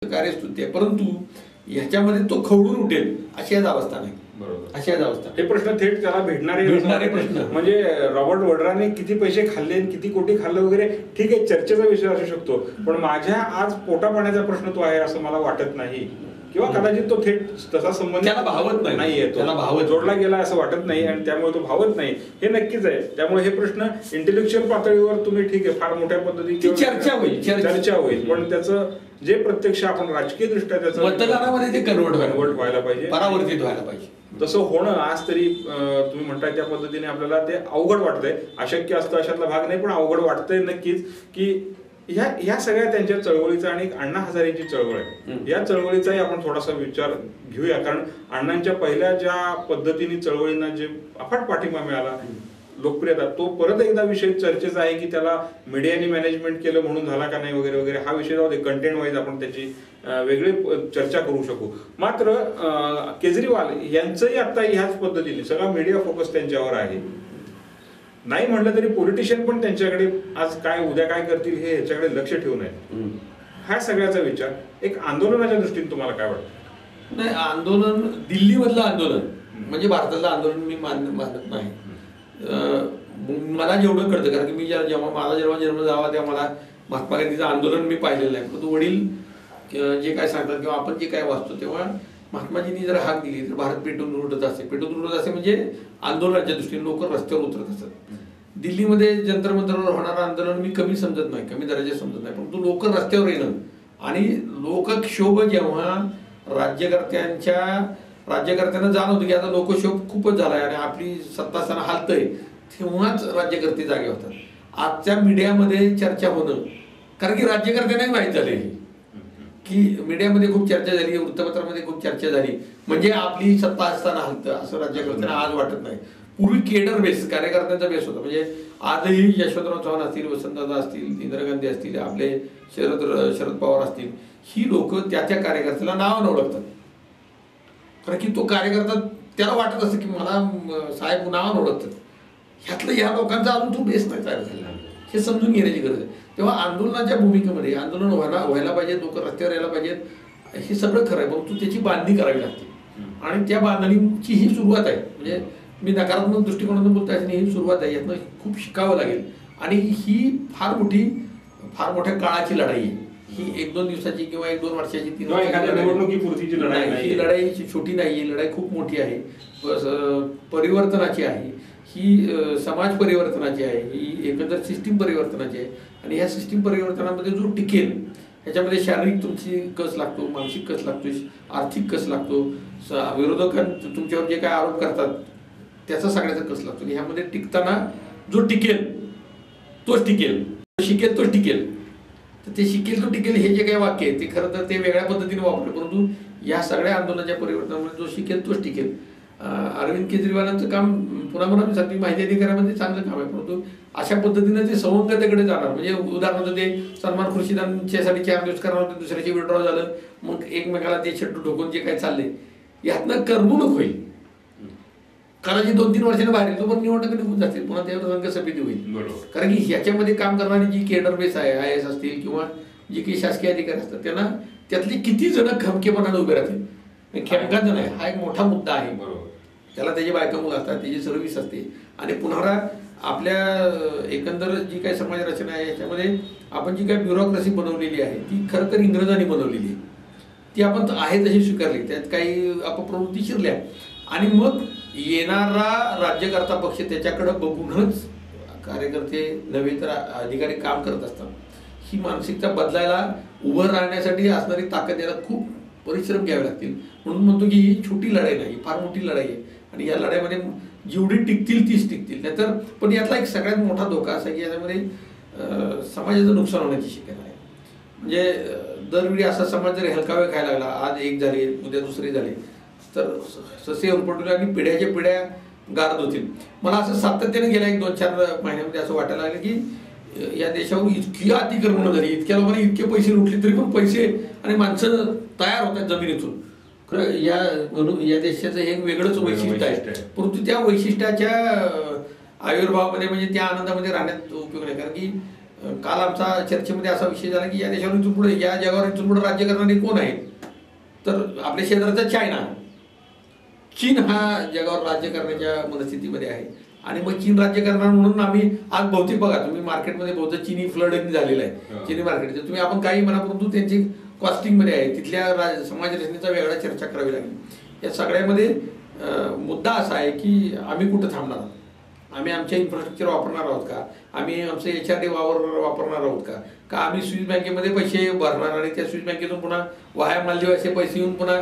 कार्यस्तुती आहे, परंतु ह्याच्यामध्ये तो खवळून उठेल अशी आज अवस्था नाही. बरोबर, अशी आज अवस्था. हे प्रश्न थेट त्याला भेटणारे प्रश्न म्हणजे रॉबर्ट वड्राने किती पैसे खाल्ले, किती कोटी खाल्ले वगैरे ठीक आहे, चर्चेचा विषय असू शकतो, पण माझ्या आज पोटा पाण्याचा प्रश्न तो आहे असं मला वाटत नाही, किंवा कदाचित तो थेट तसा संबंध त्याला भावत नाहीये, त्याला भावत जोडला गेला असं वाटत नाही आणि त्यामुळे तो भावत नाही हे नक्कीच आहे. त्यामुळे हे प्रश्न इंटेलेक्च्युअल पातळीवर तुम्ही ठीक आहे फार मोठ्या पद्धतीने चर्चा होईल, पण त्याचं जे प्रत्यक्ष आपण राजकीय दृष्ट्या त्याचं मतदानामध्ये ते कन्वर्ट व्हायला पाहिजे, परावर्तित व्हायला पाहिजे. तसं होणं आज तरी तुम्ही म्हणताय त्या पद्धतीने आपल्याला ते अवघड वाटतंय. अशक्य असतं अशातला भाग नाही, पण अवघड वाटतंय नक्कीच की ह्या सगळ्या त्यांच्या चळवळीचा आणि अण्णा हजारेची चळवळ आहे, या चळवळीचाही आपण थोडासा विचार घेऊया. कारण अण्णांच्या पहिल्या ज्या पद्धतीने चळवळींना जे अफाट पाठिंबा मिळाला, लोकप्रियता, तो परत एकदा विषय चर्चेचा आहे की त्याला मीडियाने मॅनेजमेंट केलं म्हणून झाला का नाही वगैरे वगैरे. हा विषय जाऊ दे, कंटेंट वाईज आपण त्याची वेगळी चर्चा करू शकू. मात्र केजरीवाल यांचंही आता ह्याच पद्धतीने सगळा मीडिया फोकस त्यांच्यावर आहे. नाही म्हटलं तरी पॉलिटिशियन पण त्यांच्याकडे आज काय उद्या काय करतील हे ह्याच्याकडे लक्ष ठेवून आहे. हा सगळ्याचा विचार एक आंदोलनाच्या दृष्टीने तुम्हाला काय वाटतं? नाही, आंदोलन दिल्लीमधलं आंदोलन म्हणजे भारतातलं आंदोलन मी मानत नाही. मला जेवढं कळतं, कारण की मी जेव्हा माझा जन्म झाला तेव्हा मला महात्मा गांधीचं आंदोलन मी पाहिलेलं आहे, परंतु वडील जे काय सांगतात किंवा आपण जे काय वाचतो तेव्हा महात्माजींनी जर हाक दिली तर भारत पेटून उठत असे म्हणजे आंदोलनाच्या दृष्टीने लोक रस्त्यावर उतरत असतात. दिल्लीमध्ये जंतर मंतरवर होणारं आंदोलन मी कमी समजत नाही, कमी दर्जाचे समजत नाही, परंतु लोक रस्त्यावर येणं आणि लोकक्षोभ जेव्हा राज्यकर्त्यांना जाणवतं की आता लोकक्षोभ खूपच झालाय आणि आपली सत्ता असताना हालतंय, तेव्हाच राज्यकर्ते जागे होतात. आजच्या मीडियामध्ये चर्चा होणं, कारण की राज्यकर्त्यांनाही माहीत झाले की मीडियामध्ये खूप चर्चा झाली, वृत्तपत्रामध्ये खूप चर्चा झाली, म्हणजे आपली सत्ता असताना हलतं असं राज्यकर्त्यांना आज वाटत नाही. पूर्वी केडर बेस, कार्यकर्त्यांचा बेस होता. म्हणजे आजही यशवंतराव चव्हाण असतील, वसंतदादा असतील, इंदिरा गांधी असतील, आपले शरद पवार असतील, ही लोक त्या कार्यकर्त्याला नावानं ओळखतात. कारण की तो कार्यकर्ता त्याला वाटत असतं की मला साहेब नावानं ओळखतात. ह्यातलं ह्या लोकांचा अजून तो बेस नाही तयार झाला, हे समजून घेण्याची गरज आहे. तेव्हा आंदोलनाच्या भूमिकेमध्ये आंदोलन व्हायला पाहिजे, लोक रस्त्यावर यायला पाहिजेत, हे सगळं खरं आहे, परंतु त्याची बांधणी करावी लागते आणि त्या बांधणीची ही सुरुवात आहे. म्हणजे मी नकारात्मक दृष्टिकोनातून बोलतो ही सुरुवात आहे, यातनं खूप शिकावं लागेल आणि ही फार मोठ्या काळाची लढाई आहे. ही 1-2 दिवसाची किंवा 1-2 वर्षाची, 3 निवडणुकीपुरतीची लढाई नाही. ही लढाई छोटी नाही, ही लढाई खूप मोठी आहे, परिवर्तनाची आहे, ही समाज परिवर्तनाची आहे, ही एकंदर सिस्टीम परिवर्तनाची आहे. आणि ह्या सिस्टीम परिवर्तनामध्ये जो टिकेल ह्याच्यामध्ये शारीरिक तुमची कस लागतो, मानसिक कस लागतो, आर्थिक कस लागतो, विरोधकांना तुमच्यावर जे काय आरोप करतात त्याचा सगळ्याचा कस लागतो. ह्यामध्ये टिकताना जो टिकेल तोच टिकेल, शिकेल तोच टिकेल. तर ते शिकेल तो टिकेल हे जे काही वाक्य आहे ते खरं तर ते वेगळ्या पद्धतीने वापरले, परंतु या सगळ्या आंदोलनाच्या परिवर्तनामध्ये जो शिकेल तोच टिकेल. अरविंद केजरीवालांचं काम पुन्हा मी सांगते माहिती अधिकारामध्ये चांगलं काम आहे, परंतु अशा पद्धतीने ते संवंगतेकडे जाणार. म्हणजे उदाहरणार्थ ते सलमान खुर्शिदांच्यासाठी 4 दिवस करणार होते, दुसऱ्याचे विड्रॉ झालं, मग एकमेकाला ते छट्टू ठोकून जे काय चाललंय यातनं करमणूक होईल. कारण 2-3 वर्षांनी बाहेर येतो, पण निवडणूक निघून जातील, पुन्हा त्यावर रंगसभेती होईल. कारण की ह्याच्यामध्ये काम करणारी जी केडर बेस आहे, IAS असतील किंवा जे काही शासकीय अधिकारी असतात, त्यांना त्यातले किती जण खमकेपणाने उभे राहतील, खेमका जण आहे, हा एक मोठा मुद्दा आहे. त्याला त्याची बायका मुलं असतात, त्याची सर्व्हिस असते आणि पुन्हा आपल्या एकंदर जी काही समाज रचना आहे याच्यामध्ये आपण जी काही ब्युरोक्रेसी बनवलेली आहे ती खरं तर इंग्रजांनी बनवलेली आहे, ती आपण आहे तशी स्वीकारली, त्यात काही अपप्रवृत्ती शिरल्या आणि मग येणारा राज्यकर्ता पक्ष त्याच्याकडे बघूनच कार्यकर्ते नव्हे तर अधिकारी काम करत असतात. ही मानसिकता बदलायला उभं राहण्यासाठी असणारी ताकद याला खूप परिश्रम घ्यावे लागतील. म्हणून म्हणतो की ही छोटी लढाई नाही, फार मोठी लढाई आहे आणि या लढाईमध्ये जेवढी टिकतील तीच टिकतील. नाहीतर पण यातला एक सगळ्यात मोठा धोका असा की याच्यामध्ये समाजाचं नुकसान होण्याची शक्यता आहे. म्हणजे दरवेळी असा समाज जर हलकावे खायला लागला, आज एक झाले उद्या दुसरे झाले, तर ससे उरपटले आणि पिढ्याच्या पिढ्या गारद होतील. मला असं सातत्याने गेल्या 1-2-4 महिन्यामध्ये असं वाटायला लागलं की या देशावर इतकी अतिक्रमण झाली, इतक्या लोकांनी इतके पैसे लुटले तरी पण पैसे आणि माणसं तयार होतात जमिनीतून. खरं या देशाचं हे वेगळंच वैशिष्ट्य आहे, परंतु त्या वैशिष्ट्याच्या आविर्भावामध्ये म्हणजे त्या आनंदामध्ये राहण्यात उपयोग नाही. कारण की काल आमचा चर्चेमध्ये असा विषय झाला की या देशावर इथून पुढे, या जगावर इथून पुढे राज्य करणारे कोण आहेत? तर आपल्या शेजारचा चायना, चीन हा जगावर राज्य करण्याच्या मनस्थितीमध्ये आहे. आणि मग चीन राज्य करणार म्हणून आम्ही आज बहुतेक बघा तुम्ही मार्केटमध्ये बहुतेक चीनी फ्लड झालेलं आहे, चीनी मार्केट. तुम्ही आपण काही म्हणा, परंतु त्यांची कॉस्टिंगमध्ये आहे, तिथल्या समाज रचनेचा वेगळा चर्चा करावी लागेल. या सगळ्यामध्ये मुद्दा असा आहे की आम्ही कुठं थांबणार आहोत? आम्ही आमच्या इन्फ्रास्ट्रक्चर वापरणार आहोत का? आम्ही आमचं HRD वापरणार आहोत का आम्ही स्विस बँकेमध्ये पैसे भरणार आणि त्या स्विस बँकेतून पुन्हा वाया मालदीवाचे पैसे येऊन पुन्हा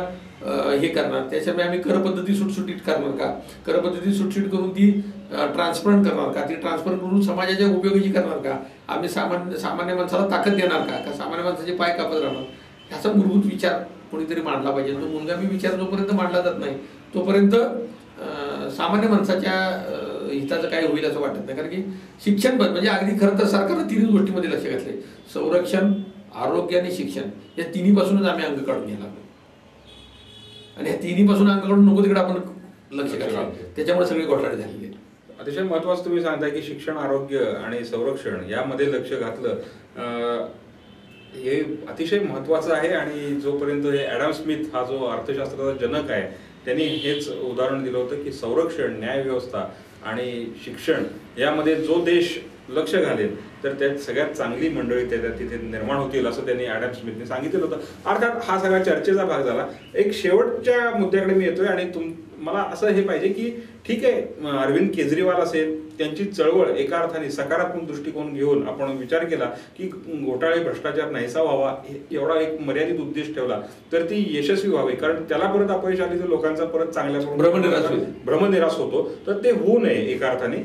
हे करणार? त्याच्यामुळे आम्ही कर पद्धती सुटसुटीत करणार का? कर पद्धती सुटसुटीत करून ती ट्रान्सपरंट करणार का? ती ट्रान्सपरंट करून समाजाच्या उपयोगी करणार का? आम्ही सामान्य माणसाला ताकद देणार का सामान्य माणसाचे पाय कापत राहणार? ह्याचा मूलभूत विचार कोणीतरी मांडला पाहिजे. तो मूलगामी विचार जोपर्यंत मांडला जात नाही तोपर्यंत सामान्य माणसाच्या हिताचं काय होईल असं वाटत नाही. कारण की शिक्षण म्हणजे अगदी खरं तर सरकारनं तिन्ही गोष्टीमध्ये लक्ष घातले: संरक्षण, आरोग्य आणि शिक्षण. या तिन्हीपासूनच आम्ही अंग काढून घ्यायला लागलो आणि ह्या तिन्हीपासून अंग काढून नको तिकडे आपण लक्ष घातलं, त्याच्यामुळे सगळे घोटाळे झालेले. अतिशय महत्त्वाचं तुम्ही सांगताय की शिक्षण, आरोग्य आणि संरक्षण यामध्ये लक्ष घातलं, हे अतिशय महत्त्वाचं आहे. आणि जोपर्यंत हे ॲडम स्मिथ हा जो अर्थशास्त्राचा जनक आहे त्यांनी हेच उदाहरण दिलं होतं की संरक्षण, न्यायव्यवस्था आणि शिक्षण यामध्ये जो देश लक्ष घालेल तर त्यात सगळ्यात चांगली मंडळी त्याच्यात तिथे निर्माण होतील असं त्यांनी ॲडम स्मिथने सांगितलं होतं. अर्थात हा सगळा चर्चेचा भाग झाला. एक शेवटच्या मुद्द्याकडे मी येतोय आणि मला असं हे पाहिजे की ठीक आहे, अरविंद केजरीवाल असेल, त्यांची चळवळ एका अर्थाने सकारात्मक दृष्टिकोन घेऊन आपण विचार केला की घोटाळे, भ्रष्टाचार नाहीसा व्हावा, एवढा एक मर्यादित उद्देश ठेवला तर ती यशस्वी व्हावी. कारण त्याला परत अपयश आली तर लोकांचा परत चांगल्या भ्रमनिरास होतो, तर ते होऊ नये एका अर्थाने.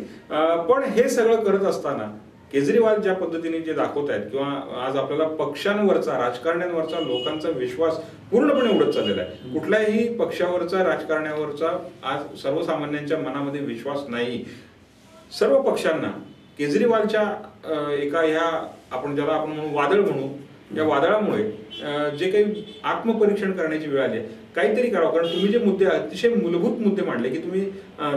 पण हे सगळं करत असताना केजरीवाल ज्या पद्धतीने जे दाखवत आहेत किंवा आज आपल्याला पक्षांवरचा, राजकारण्यांवरचा लोकांचा विश्वास पूर्णपणे उडत चाललेला आहे. कुठल्याही पक्षावरचा, राजकारण्यावरचा आज सर्वसामान्यांच्या मनामध्ये विश्वास नाही. सर्व पक्षांना केजरीवालच्या एका ह्या आपण ज्याला आपण म्हणू वादळ म्हणू, या वादळामुळे जे काही आत्मपरीक्षण करण्याची वेळ आली, काहीतरी करावं. कारण तुम्ही जे मुद्दे, अतिशय मूलभूत मुद्दे मांडले की तुम्ही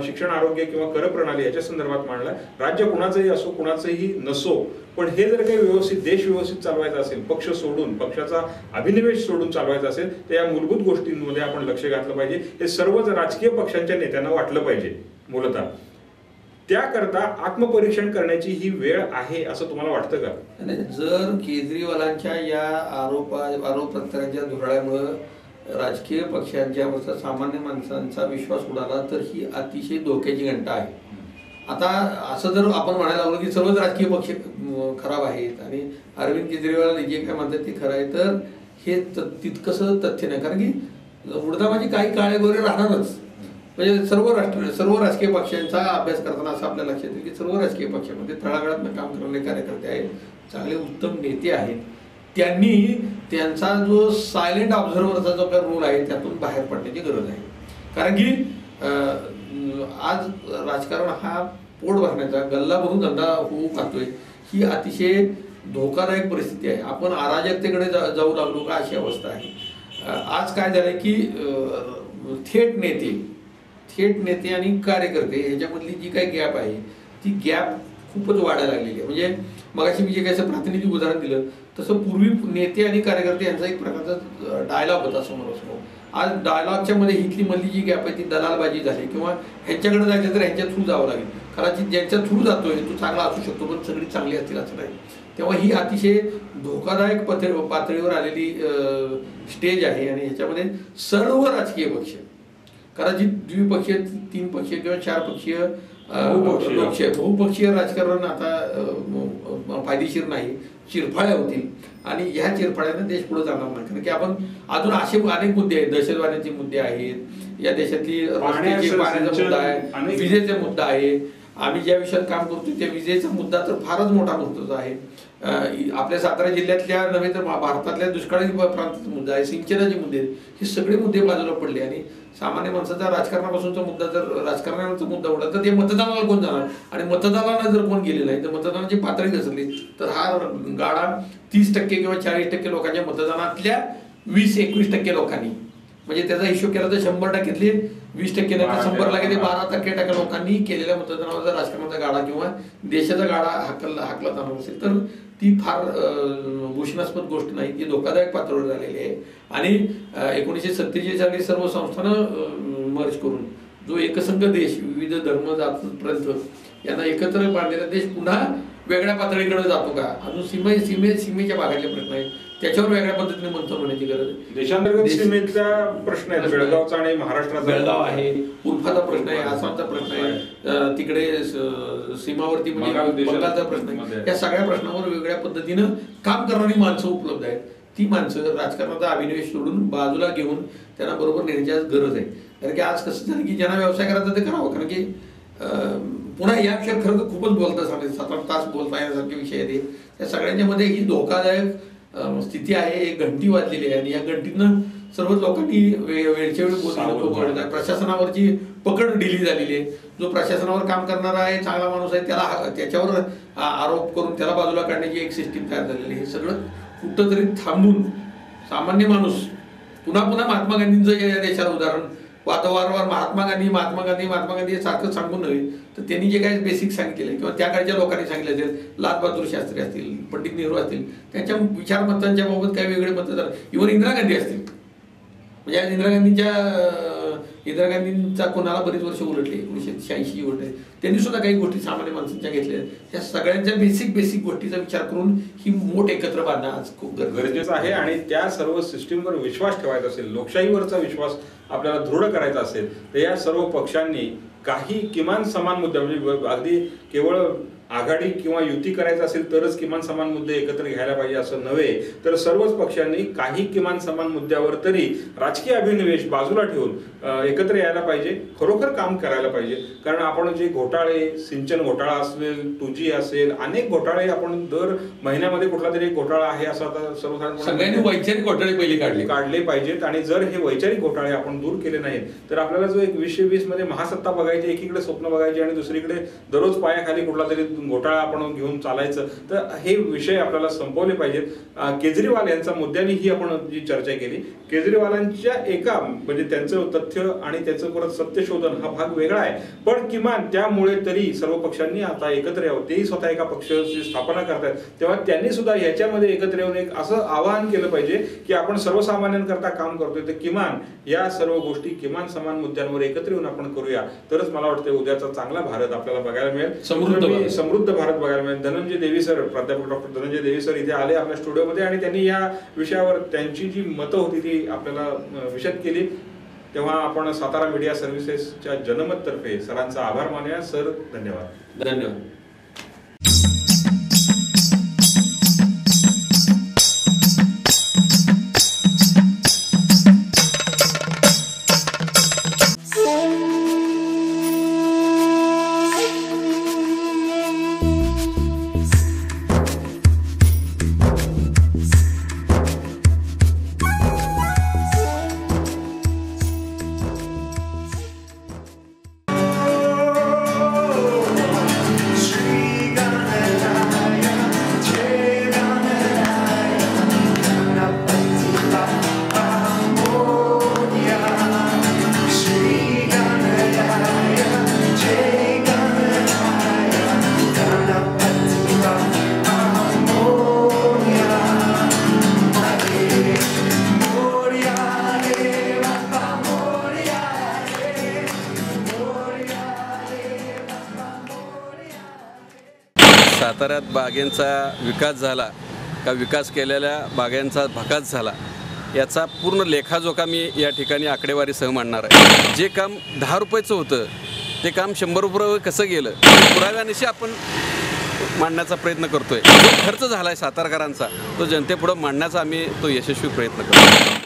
शिक्षण, आरोग्य किंवा कर प्रणाली याच्या संदर्भात मांडला. राज्य कुणाचंही असो, कुणाचंही नसो, पण हे जर काही व्यवस्थित, देश व्यवस्थित चालवायचा असेल, पक्ष सोडून, पक्षाचा अभिनिवेश सोडून चालवायचा असेल तर या मूलभूत गोष्टींमध्ये आपण लक्ष घातलं पाहिजे. हे सर्वच राजकीय पक्षांच्या नेत्यांना वाटलं पाहिजे मूलतः. त्याकरता आत्मपरीक्षण करण्याची ही वेळ आहे असं तुम्हाला वाटतं का? जर केजरीवालांच्या या आरोप प्रत्यारोपांच्या धुराळ्यामुळे राजकीय पक्षांच्यावरचा सामान्य माणसांचा विश्वास उडाला तर ही अतिशय धोक्याची घंटा आहे. आता असं जर आपण म्हणायला लागलो की सर्वच राजकीय पक्ष खराब आहेत आणि अरविंद केजरीवाल जे काय म्हणतात ते खरं आहे, तर हे तितकंसं तथ्य नाही. कारण की उडदामाची काही काळे गोरे राहणारच. म्हणजे सर्व राजकीय पक्षांचा अभ्यास करताना असं आपल्या लक्षात येईल की सर्व राजकीय पक्षामध्ये तळागाळातनं काम करणारे कार्यकर्ते आहेत, चांगले उत्तम नेते आहेत. त्यांनी त्यांचा जो सायलेंट ऑब्झर्व्हरचा जो आपला रोल आहे त्यातून बाहेर पडण्याची गरज आहे. कारण की आज राजकारण हा पोट भरण्याचा, गल्ला भरून धंदा होऊ पाहतोय, ही अतिशय धोकादायक परिस्थिती आहे. आपण अराजकतेकडे जाऊ लागलो का अशी अवस्था आहे. आज काय झालंय की थेट नेते आणि कार्यकर्ते ह्याच्यामधली जी काही गॅप आहे ती गॅप खूपच वाढायला लागलेली आहे. म्हणजे मगाशी मी जे काही प्रातिनिधिक उदाहरण दिलं तसं पूर्वी नेते आणि कार्यकर्ते यांचा एक प्रकारचा डायलॉग होता समोरासमोर. आज डायलॉगच्या मध्ये इथली मधली जी गॅप आहे ती दलालबाजी झाली किंवा ह्यांच्याकडे जायचं तर ह्यांच्या थ्रू जावं लागेल. कदाचित ज्यांच्या थ्रू जातोय तो चांगला असू शकतो पण सगळी चांगली असतील असं नाही. तेव्हा ही अतिशय धोकादायक पातळीवर आलेली स्टेज आहे आणि ह्याच्यामध्ये सर्व राजकीय पक्ष, कदाचित द्विपक्षीय, 3 पक्षीय किंवा 4 पक्षीय, बहुपक्षीय राजकारण आता फायदेशीर नाही, चिरफाळ्या होतील आणि ह्या चिरफाळ्याने देश पुढे जाणार नाही. कारण की आपण अजून असे अनेक मुद्दे आहेत, दहशतवाद्यांचे मुद्दे आहेत, या देशातली पाण्याचा मुद्दा आहे, विजेचा मुद्दा आहे. आम्ही ज्या विषयात काम करतो त्या विजेचा मुद्दा तर फारच मोठा महत्त्वाचा आहे. आपल्या सातारा जिल्ह्यातल्या नव्हे तर भारतातल्या दुष्काळी प्रांताचा मुद्दा आहे, सिंचनाचे मुद्दे, हे सगळे मुद्दे बाजूला पडले आणि सामान्य माणसाचा राजकारणापासूनचा मुद्दा जर राजकारणाचा मुद्दा उडला तर ते मतदानाला कोण जाणार आणि मतदानाला जर कोण गेले नाही तर मतदानाची पातळी घसरली तर हा गाडा 30% किंवा 40% लोकांच्या मतदानातल्या 20-21% लोकांनी म्हणजे त्याचा हिशोब केला तर 100%तले 20% नाही तर 100 लागे ते 12% लोकांनी केलेल्या मतदानावर जर राजकारणाचा गाडा किंवा देशाचा गाडा हाकला जाणार असेल तर ती फार भूषणास्पद गोष्ट नाही, ती धोकादायक पातळीवर झालेली आहे. आणि 1947 साली सर्व संस्थानं मर्ज करून जो एकसंघ देश, विविध धर्म जातपर्यंत यांना एकत्र बांधलेला देश पुन्हा वेगळ्या पातळीकडे जातो का, अजून सीमेच्या भागातले प्रश्न आहेत, त्याच्यावर वेगळ्या पद्धतीने मंथन होण्याची गरज आहे. देशांतर्गत सीमेचा प्रश्न आहे, बेळगावचा आणि महाराष्ट्राचा. बेळगाव आहे, उल्फाचा प्रश्न आहे, आसामचा प्रश्न आहे, तिकडे सीमावर्ती म्हणजे बंगालचा प्रश्न आहे. या सगळ्या प्रश्नावर वेगळ्या पद्धतीनं काम करणारी माणसं उपलब्ध आहेत. ती माणसं राजकारणाचा अभिनिवेश सोडून बाजूला घेऊन त्यांना बरोबर नेण्याची गरज आहे. कारण की आज कसं झालं की ज्यांना व्यवसाय करायचा ते करावं. कारण की पुन्हा या विषयात खरं तर खूपच बोलतं सांगते, 7-8 तास बोलता येण्यासारखे विषय आहेत. त्या सगळ्यांच्या मध्ये ही धोकादायक स्थिती आहे, एक घंटी वाजलेली आहे आणि या घंटीनं सर्वच लोकांनी वेळच्या वेळी बोलणं, प्रशासनावरची पकड ढिली झालेली आहे. जो प्रशासनावर काम करणारा आहे, चांगला माणूस आहे, त्याच्यावर आरोप करून त्याला बाजूला काढण्याची एक सिस्टीम तयार झालेली आहे. सगळं कुठं तरी थांबून सामान्य माणूस पुन्हा महात्मा गांधींचं या देशाला उदाहरण वारंवार महात्मा गांधी सारखं सांगून नव्हे तर त्यांनी जे काही बेसिक सांगितले किंवा त्या काळच्या लोकांनी सांगितले असेल, लाल बहादूर शास्त्री असतील, पंडित नेहरू असतील, त्यांच्या विचारमतांच्या बाबत काही वेगळे मत झाले, इव्हन इंदिरा गांधी असतील. म्हणजे आज इंदिरा गांधींचा कोणाला बरीच वर्ष उलटली, 1986 उलटले, त्यांनी सुद्धा काही गोष्टी सामान्य माणसांच्या घेतल्या. या सगळ्यांच्या बेसिक गोष्टीचा विचार करून ही मोठ एकत्र बांधणं आज खूप गरजेचं आहे. आणि त्या सर्व सिस्टीमवर विश्वास ठेवायचा असेल, लोकशाहीवरचा विश्वास आपल्याला दृढ करायचा असेल तर या सर्व पक्षांनी काही किमान समान मुद्दे, म्हणजे अगदी केवळ आघाडी किंवा युती करायचं असेल तरच किमान समान मुद्दे एकत्र घ्यायला पाहिजे असं नव्हे, तर सर्वच पक्षांनी काही किमान समान मुद्द्यावर तरी राजकीय अभिनिवेश बाजूला ठेवून एकत्र यायला पाहिजे, खरोखर काम करायला पाहिजे. कारण आपण जे घोटाळे, सिंचन घोटाळा असेल, 2G असेल, अनेक घोटाळे आपण दर महिन्यामध्ये कुठला तरी एक घोटाळा आहे असं आता सर्वसाधारण सगळ्यांनी वैचारिक घोटाळे पहिले काढले पाहिजेत. आणि जर हे वैचारिक घोटाळे आपण दूर केले नाहीत तर आपल्याला जो एक 2020 मध्ये महासत्ता बघायची, एकीकडे स्वप्न बघायची आणि दुसरीकडे दररोज पायाखाली कुठला तरी घोटाळा आपण घेऊन चालायचं, तर हे विषय आपल्याला संपवले पाहिजेत. केजरीवाल यांच्या मुद्द्याने ही आपण जी चर्चा केली, केजरीवालांच्या एका म्हणजे त्यांचं तथ्य आणि त्याचं परत सत्य शोधन हा भाग वेगळा आहे, पण किमान त्यामुळे तरी सर्व पक्षांनी आता एकत्र यावं. तेही स्वतः एका पक्षाची स्थापना करतात, तेव्हा त्यांनी सुद्धा याच्यामध्ये एकत्र येऊन एक असं आवाहन केलं पाहिजे की आपण सर्वसामान्यांकरता काम करतोय, तर किमान या सर्व गोष्टी किमान समान मुद्द्यांवर एकत्र येऊन आपण करूया, तरच मला वाटतं उद्याचा चांगला भारत आपल्याला बघायला मिळेल, समृद्ध भारत बघायला मिळेल. धनंजय देवी सर, प्राध्यापक डॉक्टर धनंजय देवी सर इथे आले आपल्या स्टुडिओमध्ये आणि त्यांनी या विषयावर त्यांची जी मतं होती ती आपल्याला विशद केली. तेव्हा आपण सातारा मीडिया सर्व्हिसेसच्या जनमत तर्फे सरांचा आभार मानूया. सर धन्यवाद. साताऱ्यात बागेंचा विकास झाला का विकास केलेल्या बागांचा भकास झाला याचा पूर्ण लेखाजोखा मी या ठिकाणी आकडेवारीसह मांडणार आहे. जे काम 10 रुपयाचं होतं ते काम 100 रुपये कसं गेलं पुराव्यानिशी आपण मांडण्याचा प्रयत्न करतोय. जो खर्च झाला आहे सातारकरांचा तो जनतेपुढं मांडण्याचा आम्ही तो यशस्वी प्रयत्न करतो.